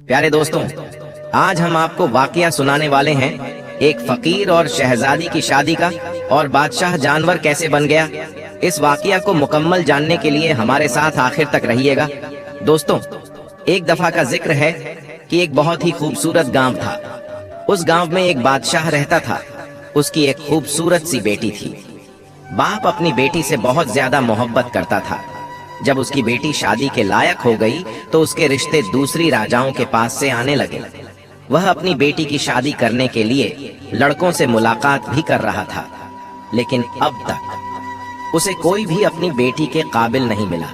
प्यारे दोस्तों, आज हम आपको वाकया सुनाने वाले हैं एक फकीर और शहजादी की शादी का और बादशाह जानवर कैसे बन गया। इस वाकया को मुकम्मल जानने के लिए हमारे साथ आखिर तक रहिएगा। दोस्तों, एक दफा का जिक्र है कि एक बहुत ही खूबसूरत गांव था। उस गांव में एक बादशाह रहता था। उसकी एक खूबसूरत सी बेटी थी। बाप अपनी बेटी से बहुत ज्यादा मोहब्बत करता था। जब उसकी बेटी शादी के लायक हो गई तो उसके रिश्ते दूसरी राजाओं के पास से आने लगे। वह अपनी बेटी की शादी करने के लिए लड़कों से मुलाकात भी कर रहा था, लेकिन अब तक उसे कोई भी अपनी बेटी के काबिल नहीं मिला।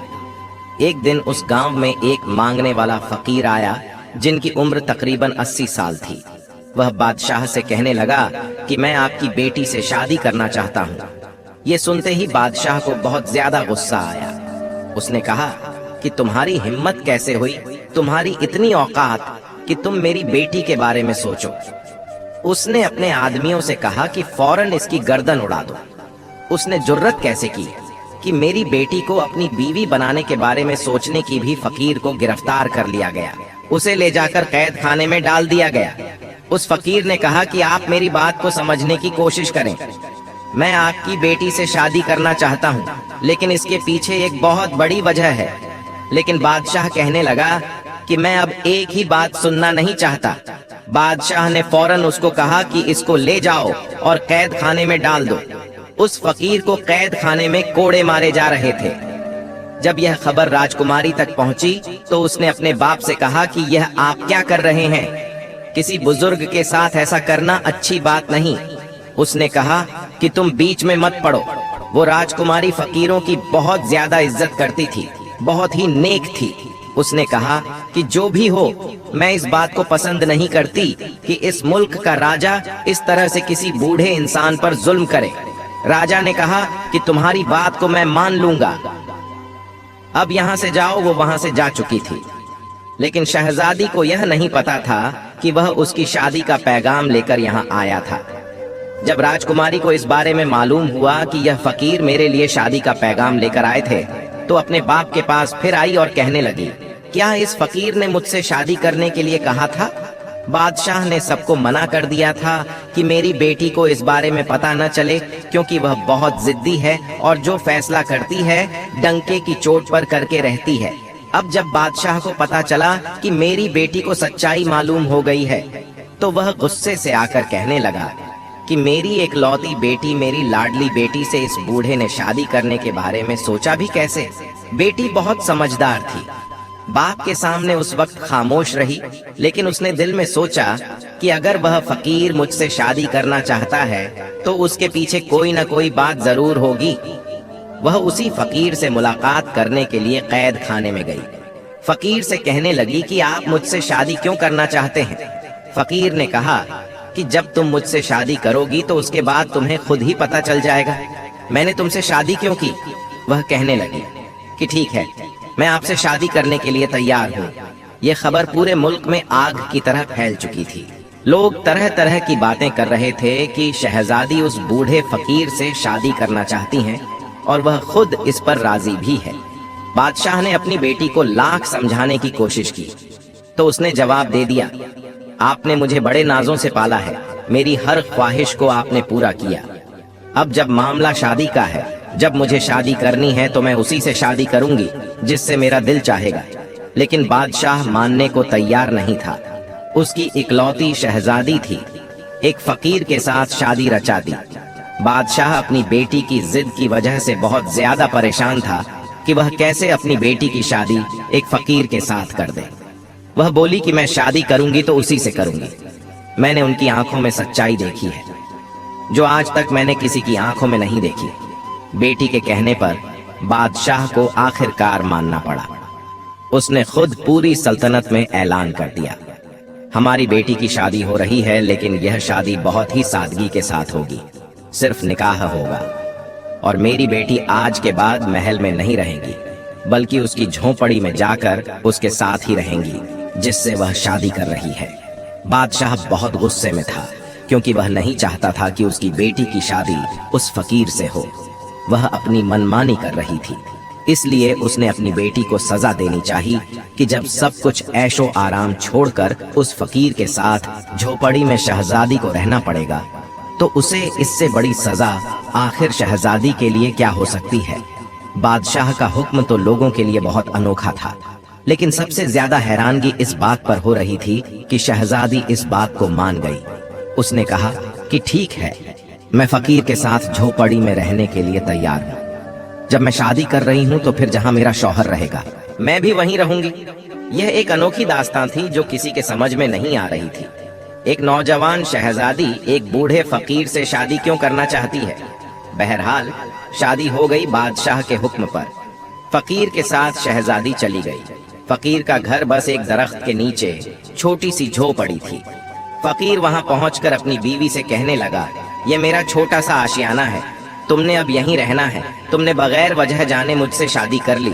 एक दिन उस गांव में एक मांगने वाला फकीर आया जिनकी उम्र तकरीबन 80 साल थी। वह बादशाह से कहने लगा कि मैं आपकी बेटी से शादी करना चाहता हूँ। ये सुनते ही बादशाह को बहुत ज्यादा गुस्सा आया। उसने कहा कि तुम्हारी हिम्मत कैसे हुई, तुम्हारी इतनी औकात कि तुम मेरी बेटी के बारे में सोचो। उसने अपने आदमियों से कहा कि फौरन इसकी गर्दन उड़ा दो। उसने जुर्रत कैसे की कि मेरी बेटी को अपनी बीवी बनाने के बारे में सोचने की भी फकीर को गिरफ्तार कर लिया गया। उसे ले जाकर कैद खाने में डाल दिया गया। उस फकीर ने कहा कि आप मेरी बात को समझने की कोशिश करें। मैं आपकी बेटी से शादी करना चाहता हूँ, लेकिन इसके पीछे एक बहुत बड़ी वजह है। लेकिन बादशाह कहने लगा कि मैं अब एक ही बात सुनना नहीं चाहता। बादशाह ने फौरन उसको कहा कि इसको ले जाओ और कैद खाने में डाल दो। उस फकीर को कैद खाने में कोड़े मारे जा रहे थे। जब यह खबर राजकुमारी तक पहुंची तो उसने अपने बाप से कहा कि यह आप क्या कर रहे हैं, किसी बुजुर्ग के साथ ऐसा करना अच्छी बात नहीं। उसने कहा कि तुम बीच में मत पड़ो। वो राजकुमारी फकीरों की बहुत ज्यादा इज्जत करती थी, बहुत ही नेक थी। उसने कहा कि जो भी हो, मैं इस बात को पसंद नहीं करती कि इस मुल्क का राजा इस तरह से किसी बूढ़े इंसान पर जुल्म करे। राजा ने कहा कि तुम्हारी बात को मैं मान लूंगा, अब यहाँ से जाओ। वो वहां से जा चुकी थी, लेकिन शहजादी को यह नहीं पता था कि वह उसकी शादी का पैगाम लेकर यहाँ आया था। जब राजकुमारी को इस बारे में मालूम हुआ कि यह फकीर मेरे लिए शादी का पैगाम लेकर आए थे, तो अपने बाप के पास फिर आई और कहने लगी, क्या इस फकीर ने मुझसे शादी करने के लिए कहा था? बादशाह ने सबको मना कर दिया था कि मेरी बेटी को इस बारे में पता न चले, क्योंकि वह बहुत जिद्दी है और जो फैसला करती है डंके की चोट पर करके रहती है। अब जब बादशाह को पता चला कि मेरी बेटी को सच्चाई मालूम हो गई है, तो वह गुस्से से आकर कहने लगा कि मेरी एक लौती बेटी, मेरी लाडली बेटी से इस बूढ़े ने शादी करने के बारे में सोचा भी कैसे? बेटी बहुत समझदार थी। बाप के सामने उस वक्त खामोश रही, लेकिन उसने दिल में सोचा कि अगर वह फकीर मुझसे शादी करना चाहता है तो उसके पीछे कोई न कोई बात जरूर होगी। वह उसी फकीर से मुलाकात करने के लिए कैद खाने में गई। फकीर से कहने लगी कि आप मुझसे शादी क्यों करना चाहते हैं? फकीर ने कहा कि जब तुम मुझसे शादी करोगी तो उसके बाद तुम्हें खुद ही पता चल जाएगा मैंने तुमसे शादी क्यों की। वह कहने लगी कि ठीक है, मैं आपसे शादी करने के लिए तैयार हूँ। यह खबर पूरे मुल्क में आग की तरह फैल चुकी थी। लोग तरह तरह की बातें कर रहे थे कि शहजादी उस बूढ़े फकीर से शादी करना चाहती हैं और वह खुद इस पर राजी भी है। बादशाह ने अपनी बेटी को लाख समझाने की कोशिश की तो उसने जवाब दे दिया, आपने मुझे बड़े नाजों से पाला है, मेरी हर ख्वाहिश को आपने पूरा किया। अब जब मामला शादी का है, जब मुझे शादी करनी है तो मैं उसी से शादी करूंगी जिससे मेरा दिल चाहेगा। लेकिन बादशाह मानने को तैयार नहीं था। उसकी इकलौती शहजादी थी, एक फकीर के साथ शादी रचा दी। बादशाह अपनी बेटी की जिद की वजह से बहुत ज्यादा परेशान था कि वह कैसे अपनी बेटी की शादी एक फकीर के साथ कर दे। वह बोली कि मैं शादी करूंगी तो उसी से करूंगी। मैंने उनकी आंखों में सच्चाई देखी है जो आज तक मैंने किसी की आंखों में नहीं देखी। बेटी के कहने पर बादशाह को आखिरकार मानना पड़ा। उसने खुद पूरी सल्तनत में ऐलान कर दिया, हमारी बेटी की शादी हो रही है, लेकिन यह शादी बहुत ही सादगी के साथ होगी। सिर्फ निकाह होगा और मेरी बेटी आज के बाद महल में नहीं रहेगी, बल्कि उसकी झोंपड़ी में जाकर उसके साथ ही रहेंगी जिससे वह शादी कर रही है। बादशाह बहुत गुस्से में था, क्योंकि वह नहीं चाहता था कि उसकी बेटी की शादी उस फकीर से हो। वह अपनी मनमानी कर रही थी। इसलिए उसने अपनी बेटी को सजा देनी चाहिए कि जब सब कुछ ऐशो आराम छोड़कर उस फकीर के साथ झोपड़ी में शहजादी को रहना पड़ेगा, तो उसे इससे बड़ी सजा आखिर शहजादी के लिए क्या हो सकती है। बादशाह का हुक्म तो लोगों के लिए बहुत अनोखा था, लेकिन सबसे ज्यादा हैरानगी इस बात पर हो रही थी कि शहजादी इस बात को मान गई। उसने कहा कि ठीक है, मैं फकीर के साथ झोपड़ी में रहने के लिए तैयार हूँ। जब मैं शादी कर रही हूँ तो फिर जहाँ मेरा शौहर रहेगा मैं भी वहीं रहूंगी। यह एक अनोखी दास्तान थी जो किसी के समझ में नहीं आ रही थी। एक नौजवान शहजादी एक बूढ़े फकीर से शादी क्यों करना चाहती है? बहरहाल शादी हो गई बादशाह के हुक्म पर। फकीर के साथ शहजादी चली गई। फकीर का घर बस एक दरख्त के नीचे छोटी सी झोपड़ी थी। फकीर वहां पहुंचकर अपनी बीवी से कहने लगा, ये मेरा छोटा सा आशियाना है, तुमने अब यहीं रहना है। तुमने बगैर वजह जाने मुझसे शादी कर ली।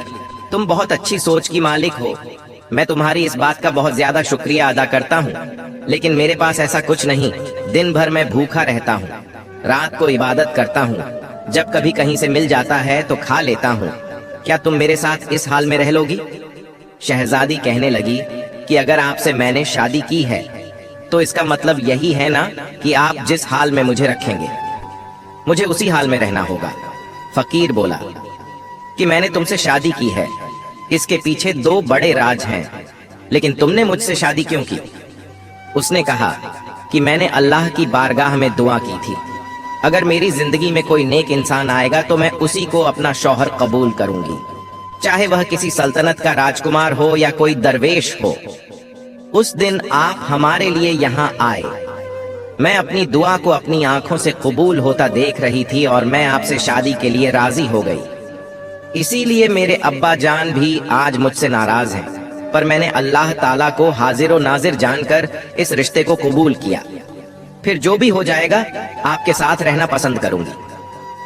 तुम बहुत अच्छी सोच की मालिक हो। मैं तुम्हारी इस बात का बहुत ज्यादा शुक्रिया अदा करता हूँ, लेकिन मेरे पास ऐसा कुछ नहीं। दिन भर मैं भूखा रहता हूँ, रात को इबादत करता हूँ, जब कभी कहीं से मिल जाता है तो खा लेता हूँ। क्या तुम मेरे साथ इस हाल में रह लोगी? शहजादी कहने लगी कि अगर आपसे मैंने शादी की है तो इसका मतलब यही है ना कि आप जिस हाल में मुझे रखेंगे मुझे उसी हाल में रहना होगा। फकीर बोला कि मैंने तुमसे शादी की है, इसके पीछे दो बड़े राज हैं, लेकिन तुमने मुझसे शादी क्यों की? उसने कहा कि मैंने अल्लाह की बारगाह में दुआ की थी, अगर मेरी जिंदगी में कोई नेक इंसान आएगा तो मैं उसी को अपना शौहर कबूल करूंगी, चाहे वह किसी सल्तनत का राजकुमार हो या कोई दरवेश हो। उस दिन आप हमारे लिए यहाँ आए, मैं अपनी दुआ को अपनी आंखों से कबूल होता देख रही थी और मैं आपसे शादी के लिए राजी हो गई। इसीलिए मेरे अब्बा जान भी आज मुझसे नाराज हैं, पर मैंने अल्लाह ताला को हाजिर और नाजिर जानकर इस रिश्ते को कबूल किया। फिर जो भी हो जाएगा आपके साथ रहना पसंद करूंगी।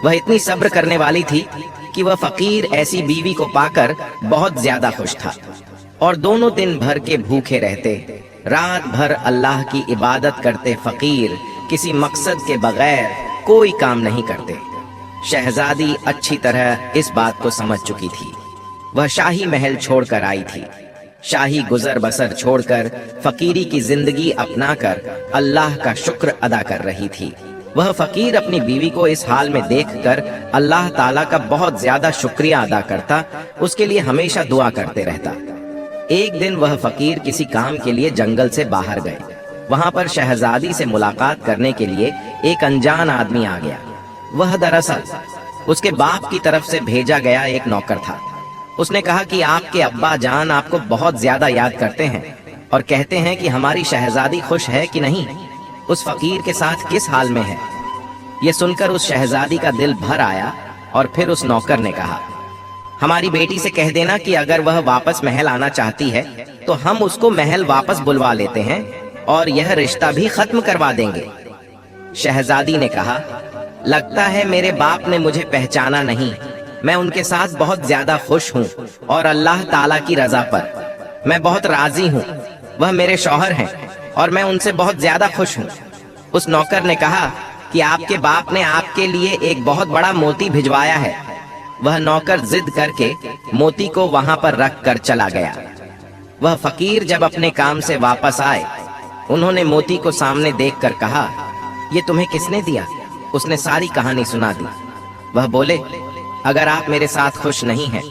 वह इतनी सब्र करने वाली थी कि वह फकीर ऐसी बीवी को पाकर बहुत ज्यादा खुश था और दोनों दिन भर के भूखे रहते, रात भर अल्लाह की इबादत करते। फकीर किसी मकसद के बगैर कोई काम नहीं करते। शहजादी अच्छी तरह इस बात को समझ चुकी थी। वह शाही महल छोड़कर आई थी, शाही गुजर बसर छोड़कर फकीरी की जिंदगी अपनाकर अल्लाह का शुक्र अदा कर रही थी। वह फकीर अपनी बीवी को इस हाल में देखकर अल्लाह ताला का बहुत ज्यादा शुक्रिया अदा करता, उसके लिए हमेशा दुआ करते रहता। एक दिन वह फकीर किसी काम के लिए जंगल से बाहर गए। वहां पर शहजादी से मुलाकात करने के लिए एक अनजान आदमी आ गया। वह दरअसल उसके बाप की तरफ से भेजा गया एक नौकर था। उसने कहा कि आपके अब्बा जान आपको बहुत ज्यादा याद करते हैं और कहते हैं कि हमारी शहजादी खुश है कि नहीं, उस फकीर के साथ किस हाल में है। ये सुनकर उस शहजादी का दिल भर आया और फिर उस नौकर ने कहा, हमारी बेटी से कह देना कि अगर वह वापस महल आना चाहती है तो हम उसको महल वापस बुलवा लेते हैं और यह रिश्ता भी खत्म करवा देंगे। शहजादी ने कहा, लगता है मेरे बाप ने मुझे पहचाना नहीं। मैं उनके साथ बहुत ज्यादा खुश हूँ और अल्लाह ताला की रजा पर मैं बहुत राजी हूँ। वह मेरे शौहर हैं और मैं उनसे बहुत ज्यादा खुश हूँ। उस नौकर ने कहा कि आपके बाप ने आपके लिए एक बहुत बड़ा मोती भिजवाया है। वह नौकर जिद करके मोती को वहां पर रख कर चला गया। वह फकीर जब अपने काम से वापस आए, उन्होंने मोती को सामने देखकर कहा, ये तुम्हें किसने दिया? उसने सारी कहानी सुना दी। वह बोले, अगर आप मेरे साथ खुश नहीं हैं,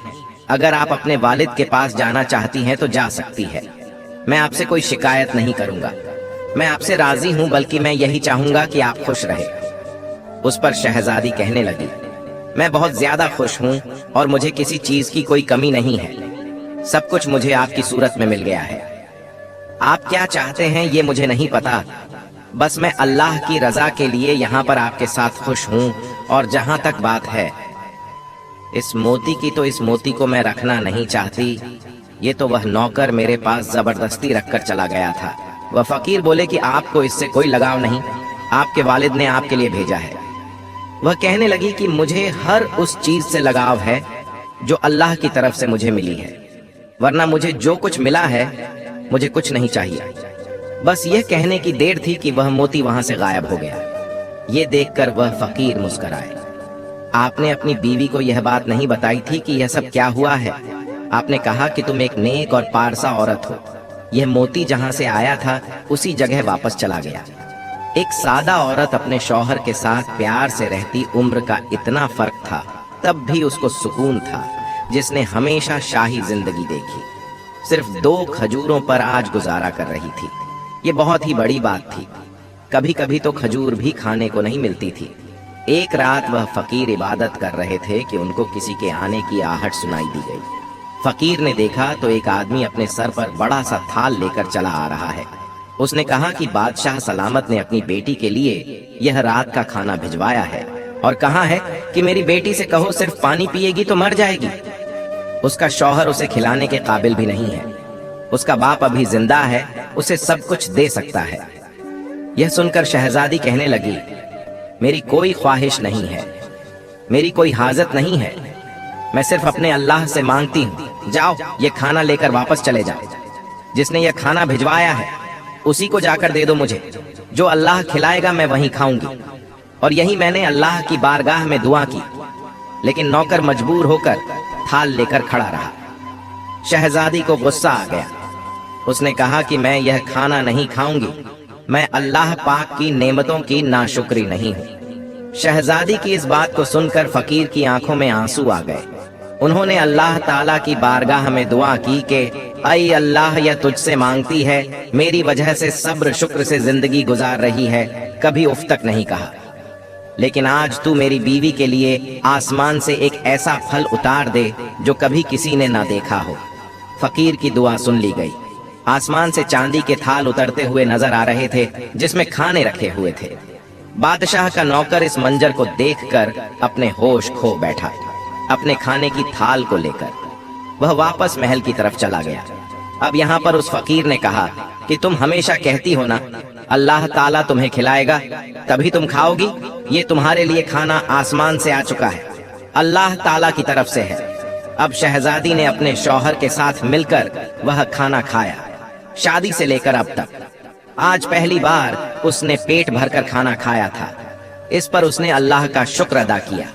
अगर आप अपने वालिद के पास जाना चाहती हैं तो जा सकती है। मैं आपसे कोई शिकायत नहीं करूंगा। मैं आपसे राजी हूं, बल्कि मैं यही चाहूंगा कि आप खुश रहे। उस पर शहजादी कहने लगी, मैं बहुत ज्यादा खुश हूं और मुझे किसी चीज की कोई कमी नहीं है। सब कुछ मुझे आपकी सूरत में मिल गया है। आप क्या चाहते हैं ये मुझे नहीं पता, बस मैं अल्लाह की रजा के लिए यहाँ पर आपके साथ खुश हूँ। और जहाँ तक बात है इस मोती की, तो इस मोती को मैं रखना नहीं चाहती। ये तो वह नौकर मेरे पास जबरदस्ती रखकर चला गया था। वह फकीर बोले कि आपको इससे कोई लगाव नहीं, आपके वालिद ने आपके लिए भेजा है। वह कहने लगी कि मुझे हर उस चीज से लगाव है जो अल्लाह की तरफ से मुझे मिली है, वरना मुझे जो कुछ मिला है मुझे कुछ नहीं चाहिए। बस यह कहने की देर थी कि वह मोती वहां से गायब हो गया। ये देखकर वह फकीर मुस्कुराए। आपने अपनी बीवी को यह बात नहीं बताई थी कि यह सब क्या हुआ है? आपने कहा कि तुम एक नेक और पारसा औरत हो। यह मोती जहां से आया था उसी जगह वापस चला गया। एक सादा औरत अपने शौहर के साथ प्यार से रहती उम्र का इतना फर्क था, तब भी उसको सुकून था, जिसने हमेशा शाही जिंदगी देखी। सिर्फ 2 खजूरों पर आज गुजारा कर रही थी। ये बहुत ही बड़ी बात थी। कभी कभी तो खजूर भी खाने को नहीं मिलती थी। एक रात वह फकीर इबादत कर रहे थे कि उनको किसी के आने की आहट सुनाई दी गई। फकीर ने देखा तो एक आदमी अपने सर पर बड़ा सा थाल लेकर चला आ रहा है। उसने कहा कि बादशाह सलामत ने अपनी बेटी के लिए यह रात का खाना भिजवाया है और कहा है कि मेरी बेटी से कहो सिर्फ पानी पिएगी तो मर जाएगी। उसका शौहर उसे खिलाने के काबिल भी नहीं है। उसका बाप अभी जिंदा है, उसे सब कुछ दे सकता है। यह सुनकर शहजादी कहने लगी, मेरी कोई ख्वाहिश नहीं है, मेरी कोई हाजत नहीं है। मैं सिर्फ अपने अल्लाह से मांगती हूँ, जाओ ये खाना लेकर वापस चले जाओ। जिसने यह खाना भिजवाया है उसी को जाकर दे दो मुझे। जो अल्लाह खिलाएगा मैं वहीं खाऊंगी। और यही मैंने अल्लाह की बारगाह में दुआ की। लेकिन नौकर मजबूर होकर थाल लेकर खड़ा रहा। शहजादी को गुस्सा आ गया। उसने कहा कि मैं यह खाना नहीं खाऊंगी। मैं अल्लाह पाक की नेमतों की नाशुक्री नहीं हूँ। शहजादी की इस बात को सुनकर फकीर की आंखों में आंसू आ गए। उन्होंने अल्लाह ताला की बारगाह में दुआ की कि ऐ अल्लाह, यह तुझसे मांगती है, मेरी वजह से सब्र शुक्र से जिंदगी गुजार रही है, कभी उफ तक नहीं कहा। लेकिन आज तू मेरी बीवी के लिए आसमान से एक ऐसा फल उतार दे जो कभी किसी ने ना देखा हो। फकीर की दुआ सुन ली गई। आसमान से चांदी के थाल उतरते हुए नजर आ रहे थे जिसमें खाने रखे हुए थे। बादशाह का नौकर इस मंजर को देखकर अपने होश खो बैठा। अपने खाने की थाल को लेकर वह वापस महल की तरफ चला गया। अब यहाँ पर उस फकीर ने कहा कि तुम हमेशा कहती हो ना, अल्लाह ताला तुम्हें खिलाएगा तभी तुम खाओगी। ये तुम्हारे लिए खाना आसमान से आ चुका है, अल्लाह ताला की तरफ से है। अब शहजादी ने अपने शौहर के साथ मिलकर वह खाना खाया। शादी से लेकर अब तक आज पहली बार उसने पेट भरकर खाना खाया था। इस पर उसने अल्लाह का शुक्र अदा किया।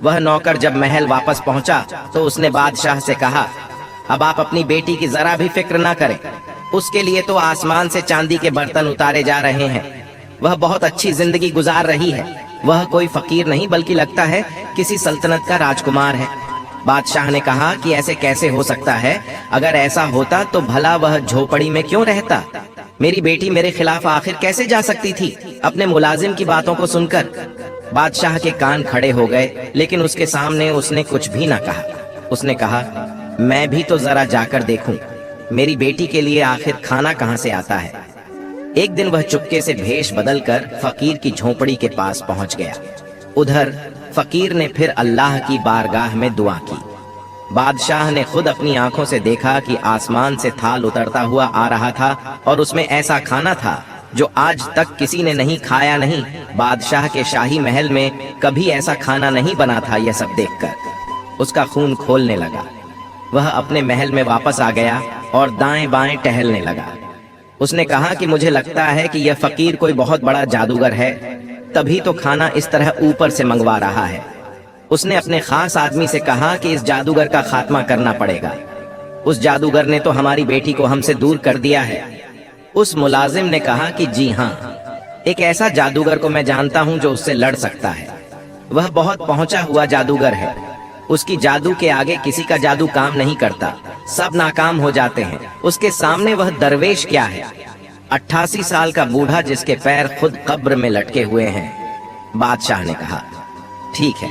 वह नौकर जब महल वापस पहुंचा तो उसने बादशाह से कहा, अब आप अपनी बेटी की जरा भी फिक्र ना करें। उसके लिए तो आसमान से चांदी के बर्तन उतारे जा रहे हैं। वह बहुत अच्छी जिंदगी गुजार रही है। वह कोई फकीर नहीं बल्कि लगता है किसी सल्तनत का राजकुमार है। बादशाह ने कहा कि ऐसे कैसे हो सकता है? अगर ऐसा होता तो भला वह झोपड़ी में क्यों रहता? मेरी बेटी मेरे खिलाफ आखिर कैसे जा सकती थी अपने मुलाजिम की बातों को सुनकर? बादशाह के कान खड़े हो गए, लेकिन उसके सामने उसने कुछ भी ना कहा। उसने कहा, मैं भी तो जरा जाकर देखूं, मेरी बेटी के लिए आखिर खाना कहां से आता है। एक दिन वह चुपके से भेष बदलकर फकीर की झोपड़ी के पास पहुंच गया। उधर फकीर ने फिर अल्लाह की बारगाह में दुआ की। बादशाह ने खुद अपनी आंखों से देखा कि आसमान से थाल उतरता हुआ आ रहा था और उसमें ऐसा खाना था जो आज तक किसी ने नहीं खाया नहीं। बादशाह के शाही महल में कभी ऐसा खाना नहीं बना था। यह सब देखकर उसका खून खोलने लगा। वह अपने महल में वापस आ गया और दाएं बाएं टहलने लगा। उसने कहा कि मुझे लगता है कि यह फकीर कोई बहुत बड़ा जादूगर है, तभी तो खाना इस तरह ऊपर से मंगवा रहा है। उसने अपने खास आदमी से कहा कि इस जादूगर का खात्मा करना पड़ेगा। उस जादूगर ने तो हमारी बेटी को हमसे दूर कर दिया है। उस मुलाजिम ने कहा कि जी हाँ, एक ऐसा जादूगर को मैं जानता हूं जो उससे लड़ सकता है। वह बहुत पहुंचा हुआ जादूगर है। उसकी जादू के आगे किसी का जादू काम नहीं करता, सब नाकाम हो जाते हैं। उसके सामने वह दरवेश क्या है, 88 साल का बूढ़ा जिसके पैर खुद कब्र में लटके हुए हैं। बादशाह ने कहा, ठीक है,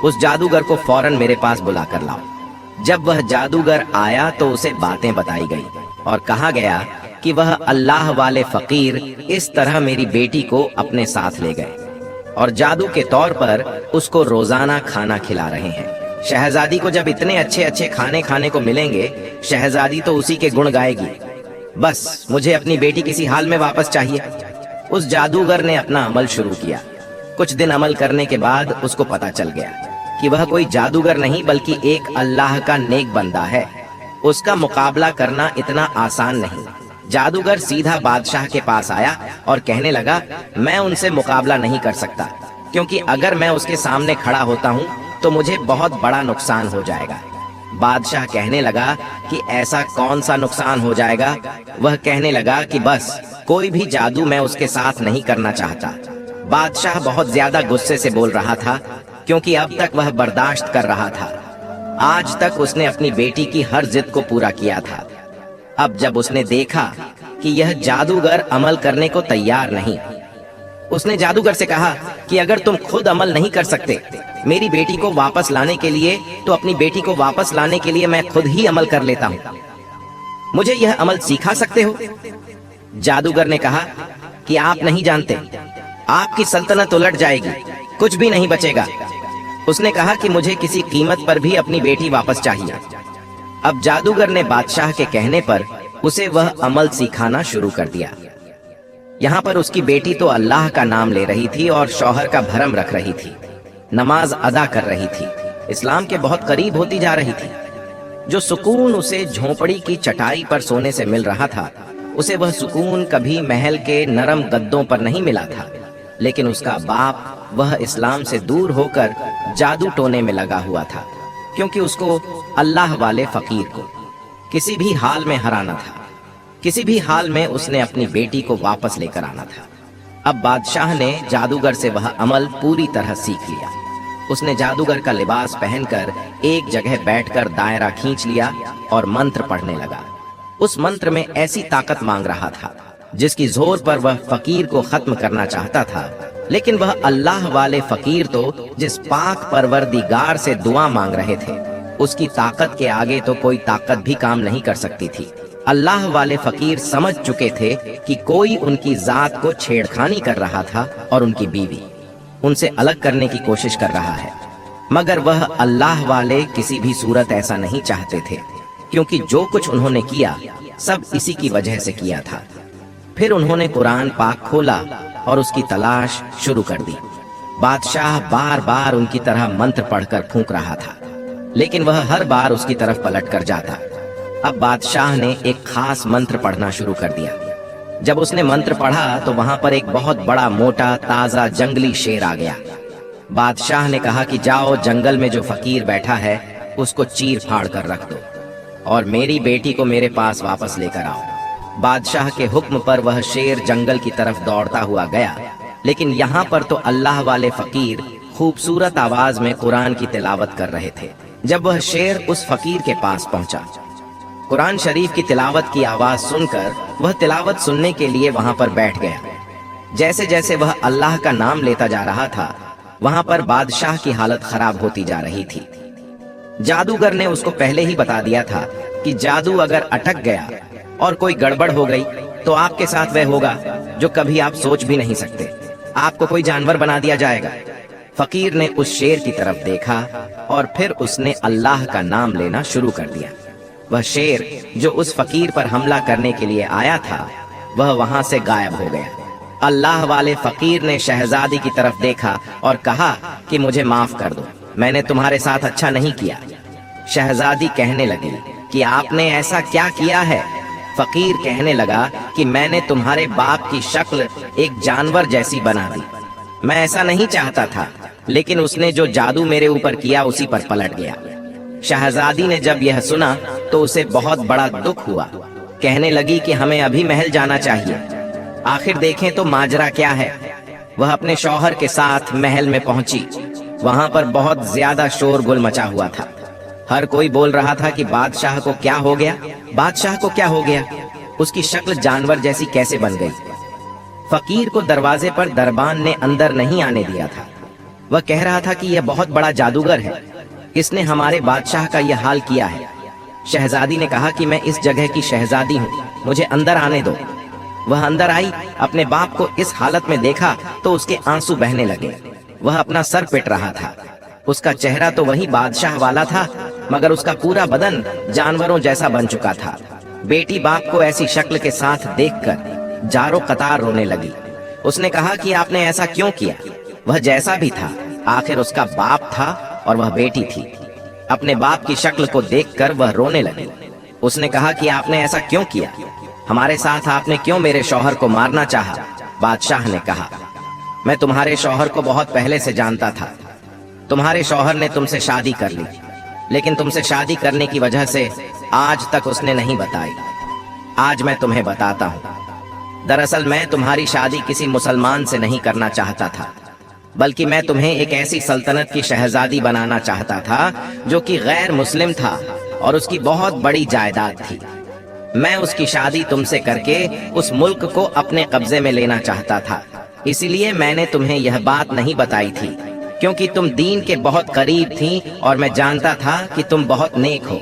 उस जादूगर को फौरन मेरे पास बुला कर लाओ। जब वह जादूगर आया तो उसे बातें बताई गई और कहा गया कि वह अल्लाह वाले फकीर इस तरह मेरी बेटी को अपने साथ ले गए और जादू के तौर पर उसको रोजाना खाना खिला रहे हैं। शहजादी को जब इतने अच्छे अच्छे खाने खाने को मिलेंगे, शहजादी तो उसी के गुण गाएगी। बस मुझे अपनी बेटी किसी हाल में वापस चाहिए। उस जादूगर ने अपना अमल शुरू किया। कुछ दिन अमल करने के बाद उसको पता चल गया कि वह कोई जादूगर नहीं बल्कि एक अल्लाह का नेक बंदा है। उसका मुकाबला करना इतना आसान नहीं। जादूगर सीधा बादशाह के पास आया और कहने लगा, मैं उनसे मुकाबला नहीं कर सकता। क्योंकि अगर मैं उसके सामने खड़ा होता हूँ तो मुझे बहुत बड़ा नुकसान हो जाएगा। बादशाह कहने लगा कि ऐसा कौन सा नुकसान हो जाएगा? वह कहने लगा कि बस कोई भी जादू मैं उसके साथ नहीं करना चाहता। बादशाह बहुत ज्यादा गुस्से से बोल रहा था, क्योंकि अब तक वह बर्दाश्त कर रहा था। आज तक उसने अपनी बेटी की हर जिद को पूरा किया था। अब जब उसने देखा कि यह जादूगर अमल करने को तैयार नहीं, उसने जादूगर से कहा कि अगर तुम खुद अमल नहीं कर सकते मेरी बेटी को वापस लाने के लिए, तो अपनी बेटी को वापस लाने के लिए मैं खुद ही अमल कर लेता हूँ। मुझे यह अमल सिखा सकते हो? जादूगर ने कहा कि आप नहीं जानते, आपकी सल्तनत उलट जाएगी, कुछ भी नहीं बचेगा। उसने कहा कि मुझे किसी कीमत पर भी अपनी बेटी वापस चाहिए। अब जादूगर ने बादशाह के कहने पर उसे वह अमल सिखाना शुरू कर दिया। यहाँ पर उसकी बेटी तो अल्लाह का नाम ले रही थी और शौहर का भरम रख रही थी, नमाज अदा कर रही थी, इस्लाम के बहुत करीब होती जा रही थी। जो सुकून उसे झोपड़ी की चटाई पर सोने से मिल रहा था, उसे वह सुकून कभी महल के नरम गद्दों पर नहीं मिला था। लेकिन उसका बाप वह इस्लाम से दूर होकर जादू टोने में लगा हुआ था, क्योंकि उसको अल्लाह वाले फकीर को किसी भी हाल में हराना था। किसी भी हाल में उसने अपनी बेटी को वापस लेकर आना था। अब बादशाह ने जादूगर से वह अमल पूरी तरह सीख लिया। उसने जादूगर का लिबास पहनकर एक जगह बैठकर दायरा खींच लिया और मंत्र पढ़ने लगा। उस मंत्र में ऐसी ताकत मांग रहा था जिसकी जोर पर वह फकीर को खत्म करना चाहता था। लेकिन वह अल्लाह वाले फकीर तो जिस पाक परवरदिगार से दुआ मांग रहे थे, उसकी ताकत के आगे तो कोई ताकत भी काम नहीं कर सकती थी। अल्लाह वाले फकीर समझ चुके थे कि कोई उनकी जात को छेड़खानी कर रहा था और उनकी बीवी उनसे अलग करने की कोशिश कर रहा है। मगर वह अल्लाह वाले किसी भी सूरत ऐसा नहीं चाहते थे, क्योंकि जो कुछ उन्होंने किया सब इसी की वजह से किया था। फिर उन्होंने कुरान पाक खोला और उसकी तलाश शुरू कर दी। बादशाह बार बार उनकी तरह मंत्र पढ़कर फूंक रहा था, लेकिन वह हर बार उसकी तरफ पलट कर जाता। अब बादशाह ने एक खास मंत्र पढ़ना शुरू कर दिया। जब उसने मंत्र पढ़ा तो वहां पर एक बहुत बड़ा मोटा ताजा जंगली शेर आ गया। बादशाह ने कहा कि जाओ जंगल में जो फकीर बैठा है उसको चीर फाड़ कर रख दो और मेरी बेटी को मेरे पास वापस लेकर आओ। बादशाह के हुक्म पर वह शेर जंगल की तरफ दौड़ता हुआ गया, लेकिन यहाँ पर तो अल्लाह वाले फकीर खूबसूरत आवाज में कुरान की तिलावत कर रहे थे। जब वह शेर उस फकीर के पास पहुंचा, कुरान शरीफ की तिलावत की आवाज सुनकर वह तिलावत सुनने के लिए वहां पर बैठ गया। जैसे जैसे वह अल्लाह का नाम लेता जा रहा था, वहां पर बादशाह की हालत खराब होती जा रही थी। जादूगर ने उसको पहले ही बता दिया था कि जादू अगर अटक गया और कोई गड़बड़ हो गई तो आपके साथ वह होगा जो कभी आप सोच भी नहीं सकते। आपको कोई जानवर बना दिया जाएगा। फकीर ने उस शेर की तरफ देखा और फिर उसने अल्लाह का नाम लेना शुरू कर दिया। वह शेर जो उस फकीर पर हमला करने के लिए आया था, वह वहां से गायब हो गया। अल्लाह वाले फकीर ने शहजादी की तरफ देखा और कहा कि मुझे माफ कर दो, मैंने तुम्हारे साथ अच्छा नहीं किया। शहजादी कहने लगी कि आपने ऐसा क्या किया है? फकीर कहने लगा कि मैंने तुम्हारे बाप की शक्ल एक जानवर जैसी बना दी। मैं ऐसा नहीं चाहता था, लेकिन उसने जो जादू मेरे ऊपर किया उसी पर पलट गया। शहजादी ने जब यह सुना तो उसे बहुत बड़ा दुख हुआ। कहने लगी कि हमें अभी महल जाना चाहिए, आखिर देखें तो माजरा क्या है। वह अपने शौहर के साथ महल में पहुंची। वहां पर बहुत ज्यादा शोरगुल मचा हुआ था। हर कोई बोल रहा था कि बादशाह को क्या हो गया, बादशाह को क्या हो गया, उसकी शक्ल जानवर जैसी कैसे बन गई। फकीर को दरवाजे पर दरबान ने अंदर नहीं आने दिया था। वह कह रहा था कि यह बहुत बड़ा जादूगर है, इसने हमारे बादशाह का यह हाल किया है। शहजादी ने कहा कि मैं इस जगह की शहजादी हूँ, मुझे अंदर आने दो। वह अंदर आई, अपने बाप को इस हालत में देखा तो उसके आंसू बहने लगे। वह अपना सर पिट रहा था। उसका चेहरा तो वही बादशाह वाला था, मगर उसका पूरा बदन जानवरों जैसा बन चुका था। बेटी बाप को ऐसी शक्ल के साथ देखकर जारो कतार रोने लगी। उसने कहा कि आपने ऐसा क्यों किया? वह जैसा भी था, आखिर उसका बाप था और वह बेटी थी। अपने बाप की शक्ल को देखकर वह रोने लगी। उसने कहा कि आपने ऐसा क्यों किया? हमारे साथ आपने क्यों मेरे शौहर को मारना चाहा? बादशाह ने कहा, मैं तुम्हारे शौहर को बहुत पहले से जानता था। तुम्हारे शौहर ने तुमसे शादी कर ली, लेकिन तुमसे शादी करने की वजह से आज तक उसने नहीं बताई। आज मैं तुम्हें बताता हूँ। दरअसल मैं तुम्हारी शादी किसी मुसलमान से नहीं करना चाहता था, बल्कि मैं तुम्हें एक ऐसी सल्तनत की शहजादी बनाना चाहता था जो कि गैर मुस्लिम था और उसकी बहुत बड़ी जायदाद थी। मैं उसकी शादी तुमसे करके उस मुल्क को अपने कब्जे में लेना चाहता था। इसीलिए मैंने तुम्हें यह बात नहीं बताई थी, क्योंकि तुम दीन के बहुत करीब थी और मैं जानता था कि तुम बहुत नेक हो,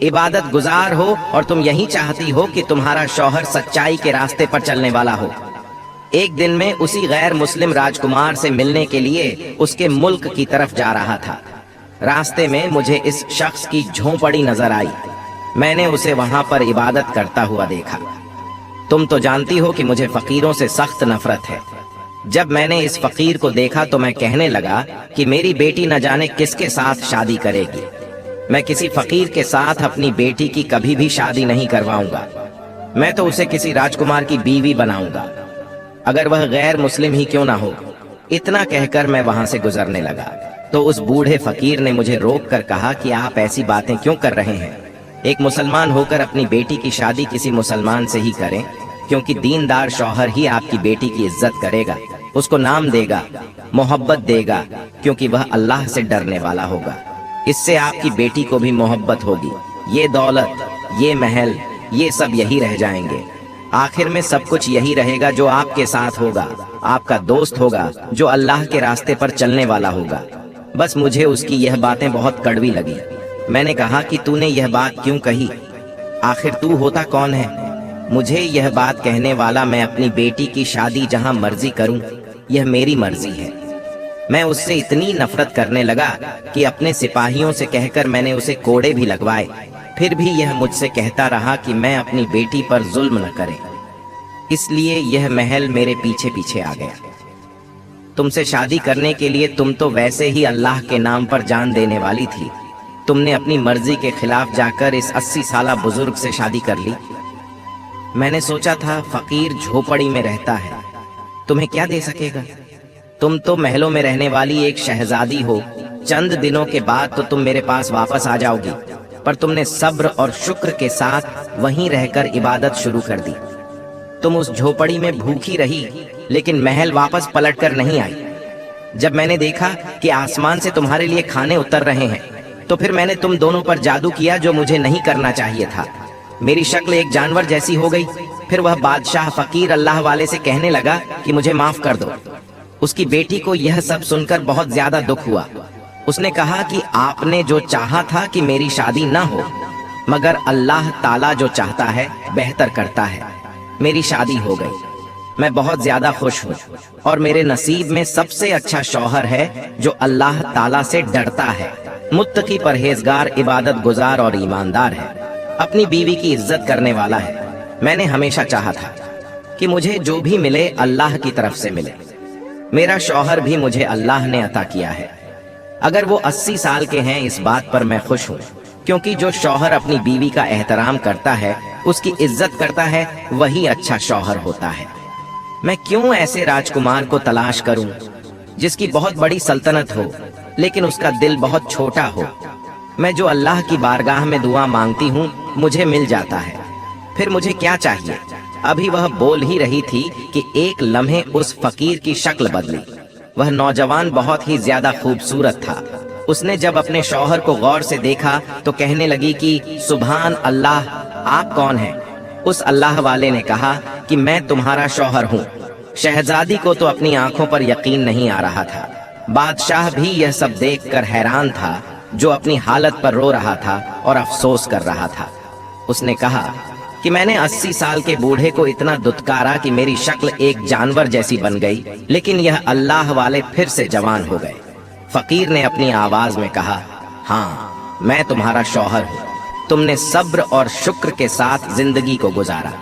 इबादत गुजार हो और तुम यही चाहती हो कि तुम्हारा शौहर सच्चाई के रास्ते पर चलने वाला हो। एक दिन में उसी गैर मुस्लिम राजकुमार से मिलने के लिए उसके मुल्क की तरफ जा रहा था। रास्ते में मुझे इस शख्स की झोंपड़ी नजर आई। मैंने उसे वहां पर इबादत करता हुआ देखा। तुम तो जानती हो कि मुझे फकीरों से सख्त नफरत है। जब मैंने इस फकीर को देखा तो मैं कहने लगा कि मेरी बेटी न जाने किसके साथ शादी करेगी। मैं किसी फकीर के साथ अपनी बेटी की कभी भी शादी नहीं करवाऊंगा। मैं तो उसे किसी राजकुमार की बीवी बनाऊंगा, अगर वह गैर मुस्लिम ही क्यों ना हो। इतना कहकर मैं वहां से गुजरने लगा तो उस बूढ़े फकीर ने मुझे रोक कर कहा कि आप ऐसी बातें क्यों कर रहे हैं। एक मुसलमान होकर अपनी बेटी की शादी किसी मुसलमान से ही करें, क्योंकि दीनदार शौहर ही आपकी बेटी की इज्जत करेगा, उसको नाम देगा, मोहब्बत देगा, क्योंकि वह अल्लाह से डरने वाला होगा। इससे आपकी बेटी को भी मोहब्बत होगी। ये दौलत, ये महल, ये सब यही रह जाएंगे। आखिर में सब कुछ यही रहेगा जो आपके साथ होगा, आपका दोस्त होगा जो अल्लाह के रास्ते पर चलने वाला होगा। बस मुझे उसकी यह बातें बहुत कड़वी लगी। मैंने कहा कि तूने यह बात क्यों कही? आखिर तू होता कौन है? मुझे यह बात कहने वाला? मैं अपनी बेटी की शादी जहां मर्जी करूं, यह मेरी मर्जी है। मैं उससे इतनी नफरत करने लगा कि अपने सिपाहियों से कहकर मैंने उसे कोड़े भी लगवाए। फिर भी यह मुझसे कहता रहा कि मैं अपनी बेटी पर जुल्म न करे। इसलिए यह महल मेरे पीछे पीछे आ गया। तुमसे शादी करने के लिए तुम तो वैसे ही अल्लाह के नाम पर जान देने वाली थी। तुमने अपनी मर्जी के खिलाफ जाकर इस 80 साला बुजुर्ग से शादी कर ली। मैंने सोचा था फकीर झोपड़ी में रहता है, तुम्हें क्या दे सकेगा? तुम तो महलों में रहने वाली एक शहजादी हो। चंद दिनों के बाद तो तुम मेरे पास वापस आ जाओगी, पर तुमने सब्र और शुक्र के साथ वहीं रहकर इबादत शुरू कर दी। तुम उस झोपड़ी में भूखी रही, लेकिन महल वापस पलटकर नहीं आई। जब मैंने देखा कि आसमान से तुम्हारे लिए खाने उतर रहे हैं, तो फिर मैंने तुम दोनों पर जादू किया जो मुझे नहीं करना चाहिए था। मेरी शक्ल एक जानवर जैसी हो गई। फिर वह बादशाह फकीर अल्लाह वाले से कहने लगा कि मुझे माफ कर दो। उसकी बेटी को यह सब सुनकर बहुत ज्यादा दुख हुआ। उसने कहा कि आपने जो चाहा था कि मेरी शादी ना हो, मगर अल्लाह ताला जो चाहता है बेहतर करता है। मेरी शादी हो गई। मैं बहुत ज्यादा खुश हूँ और मेरे नसीब में सबसे अच्छा शौहर है जो अल्लाह ताला से डरता है, मुत्तकी, परहेजगार, इबादत गुजार और ईमानदार है, अपनी बीवी की इज्जत करने वाला है। मैंने हमेशा चाहा था कि मुझे जो भी मिले अल्लाह की तरफ से मिले। मेरा शौहर भी मुझे अल्लाह ने अता किया है। अगर वो 80 साल के हैं, इस बात पर मैं खुश हूँ, क्योंकि जो शौहर अपनी बीवी का एहतराम करता है, उसकी इज्जत करता है, वही अच्छा शौहर होता है। मैं क्यों ऐसे राजकुमार को तलाश करूं जिसकी बहुत बड़ी सल्तनत हो, लेकिन उसका दिल बहुत छोटा हो। मैं जो अल्लाह की बारगाह में दुआ मांगती हूँ मुझे मिल जाता है। फिर मुझे क्या चाहिए? अभी वह बोल ही रही थी कि एक लम्हे उस फकीर की शक्ल बदली। वह नौजवान बहुत ही ज्यादा खूबसूरत था। उसने जब अपने शौहर को गौर से देखा तो कहने लगी कि सुभान अल्लाह, आप कौन हैं? उस अल्लाह वाले ने कहा कि मैं तुम्हारा शौहर हूँ। शहजादी को तो अपनी आंखों पर यकीन नहीं आ रहा था। बादशाह भी यह सब देखकर हैरान था, जो अपनी हालत पर रो रहा था और अफसोस कर रहा था। उसने कहा कि मैंने 80 साल के बूढ़े को इतना दुत्कारा कि मेरी शक्ल एक जानवर जैसी बन गई, लेकिन यह अल्लाह वाले फिर से जवान हो गए। फकीर ने अपनी आवाज में कहा, हाँ, मैं तुम्हारा शौहर हूँ। तुमने सब्र और शुक्र के साथ जिंदगी को गुजारा।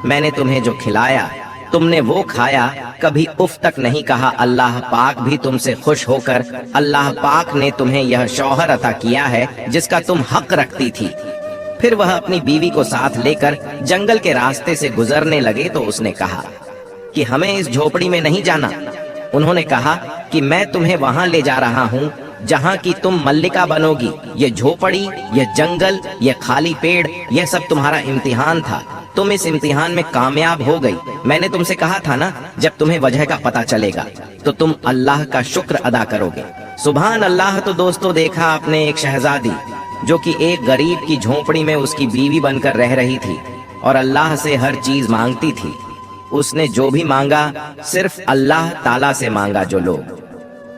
मैंने तुम्हें जो खिलाया तुमने वो खाया, कभी उफ तक नहीं कहा। अल्लाह पाक भी तुमसे खुश होकर अल्लाह पाक ने तुम्हें यह शौहर अता किया है जिसका तुम हक रखती थी। फिर वह अपनी बीवी को साथ लेकर जंगल के रास्ते से गुजरने लगे तो उसने कहा कि हमें इस झोपड़ी में नहीं जाना, उन्होंने कहा कि मैं तुम्हें वहां ले जा रहा हूं जहां की तुम मल्लिका बनोगी। ये झोपड़ी, ये जंगल, ये खाली पेड़, यह सब तुम्हारा इम्तिहान था। तुम इस इम्तिहान में कामयाब हो गई। मैंने तुमसे कहा था ना, जब तुम्हें वजह का पता चलेगा तो तुम अल्लाह का शुक्र अदा करोगे। सुभान अल्लाह। तो दोस्तों, देखा आपने एक शहजादी जो कि एक गरीब की झोपड़ी में उसकी बीवी बनकर रह रही थी और अल्लाह से हर चीज मांगती थी। उसने जो भी मांगा सिर्फ अल्लाह ताला से मांगा। जो लोग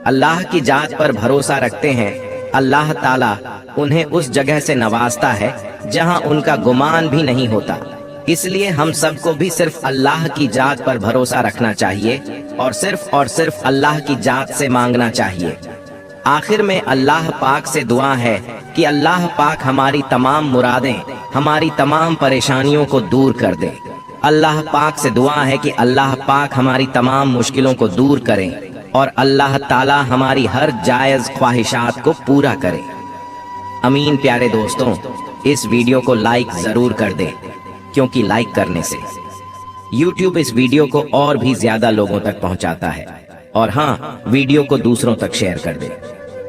अल्लाह की जात पर भरोसा रखते हैं, अल्लाह ताला उन्हें उस जगह से नवाजता है जहां उनका गुमान भी नहीं होता। इसलिए हम सबको भी सिर्फ अल्लाह की जात पर भरोसा रखना चाहिए और सिर्फ अल्लाह की जात से मांगना चाहिए। आखिर में अल्लाह पाक से दुआ है कि अल्लाह पाक हमारी तमाम मुरादें, हमारी तमाम परेशानियों को दूर कर दे। अल्लाह पाक से दुआ है कि अल्लाह पाक हमारी तमाम मुश्किलों को दूर करें और अल्लाह ताला हमारी हर जायज ख्वाहिशात को पूरा करे। अमीन। प्यारे दोस्तों, इस वीडियो को लाइक जरूर कर दें, क्योंकि लाइक करने से YouTube इस वीडियो को और भी ज्यादा लोगों तक पहुंचाता है। और हाँ, वीडियो को दूसरों तक शेयर कर दे।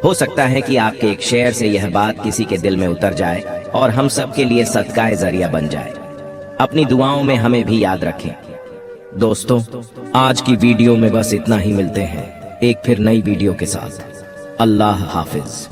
हो सकता है कि आपके एक शेयर से यह बात किसी के दिल में उतर जाए और हम सब के लिए सदकाए जरिया बन जाए। अपनी दुआओं में हमें भी याद रखें। दोस्तों, आज की वीडियो में बस इतना ही। मिलते हैं एक फिर नई वीडियो के साथ। अल्लाह हाफिज।